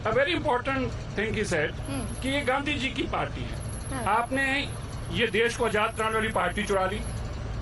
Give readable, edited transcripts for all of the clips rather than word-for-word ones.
A very important thing is said कि ये गांधी जी की पार्टी है। आपने ये देश को आजाद कराने वाली पार्टी चुरा ली,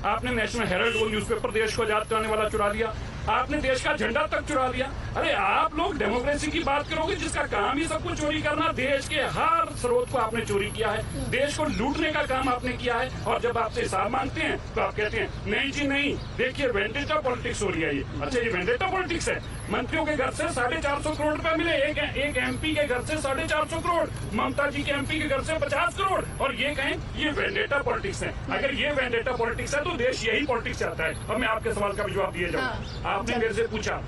आपने नेशनल हेराल्ड वो न्यूज़पेपर देश को आजाद कराने वाला चुरा लिया, आपने देश का झंडा तक चुरा लिया। अरे आप लोग डेमोक्रेसी की बात करोगे जिसका काम ही सब कुछ चोरी करना, देश के हर स्रोत को आपने चोरी किया है, देश को लूटने का काम आपने किया है। और जब आपसे हिसाब मांगते हैं तो आप कहते हैं नहीं जी नहीं, देखिए वेंडेटा पॉलिटिक्स हो रही है ये। अच्छा ये वेंडेटा पॉलिटिक्स है? मंत्रियों के घर से 450 करोड़ रुपए मिले, एक एमपी के घर से 450 करोड़, ममता जी के एमपी के घर से 50 करोड़, और ये कहें ये वेंडेटा पॉलिटिक्स है। अगर ये वेंडेटा पॉलिटिक्स है तो देश यही पॉलिटिक्स चाहता है। अब मैं आपके सवाल का भी जवाब दिए जाऊँ। आपने मेरे से पूछा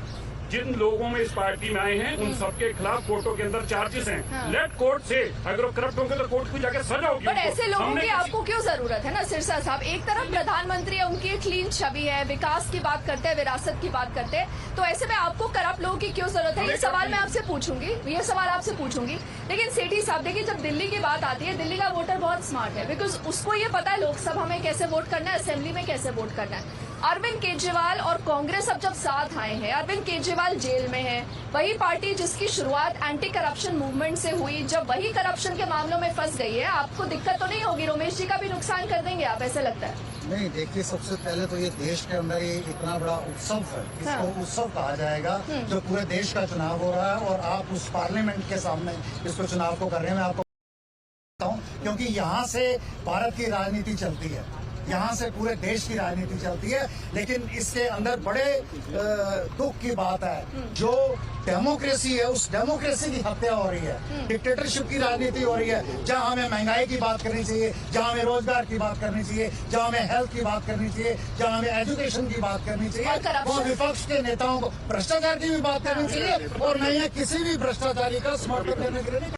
जिन लोगों में इस पार्टी में आए हैं उन सबके खिलाफ कोर्टों के अंदर चार्जेस हैं। लेट कोर्ट से, अगर वो करप्ट होंगे तो कोर्ट को जाकर सजा होगी। पर ऐसे लोगों की आपको क्यों जरूरत है ना सिरसा साहब? एक तरफ प्रधानमंत्री है, उनकी क्लीन छवि है, विकास की बात करते हैं, विरासत की बात करते हैं, तो ऐसे में आपको करप्ट लोगों की क्यों जरूरत है? ये सवाल मैं आपसे पूछूंगी, ये सवाल आपसे पूछूंगी। लेकिन सेठी साहब देखिए, जब दिल्ली की बात आती है, दिल्ली का वोटर बहुत स्मार्ट है, बिकॉज उसको ये पता है लोकसभा में कैसे वोट करना है, असेंबली में कैसे वोट करना है। अरविंद केजरीवाल और कांग्रेस अब जब साथ आए हैं, अरविंद केजरीवाल जेल में है, वही पार्टी जिसकी शुरुआत एंटी करप्शन मूवमेंट से हुई, जब वही करप्शन के मामलों में फंस गई है, आपको दिक्कत तो नहीं होगी? रमेश जी का भी नुकसान कर देंगे आप, ऐसे लगता है? नहीं देखिए, सबसे पहले तो ये देश के अंदर ये इतना बड़ा उत्सव है, इसको उत्सव कहा जाएगा जो पूरे देश का चुनाव हो रहा है, और आप उस पार्लियामेंट के सामने इसको चुनाव को कर रहे हैं। मैं आपको बताता हूँ, क्योंकि यहाँ से भारत की राजनीति चलती है, यहाँ से पूरे देश की राजनीति चलती है, लेकिन इसके अंदर बड़े दुख की बात है, जो डेमोक्रेसी है उस डेमोक्रेसी की हत्या हो रही है, डिक्टेटरशिप की राजनीति हो रही है। जहाँ हमें महंगाई की बात करनी चाहिए, जहाँ हमें रोजगार की बात करनी चाहिए, जहाँ हमें हेल्थ की बात करनी चाहिए, जहाँ हमें एजुकेशन की बात करनी चाहिए, वो विपक्ष के नेताओं को भ्रष्टाचार की भी बात करनी चाहिए, और नहीं किसी भी भ्रष्टाचारी का समर्थन करने के लिए नहीं।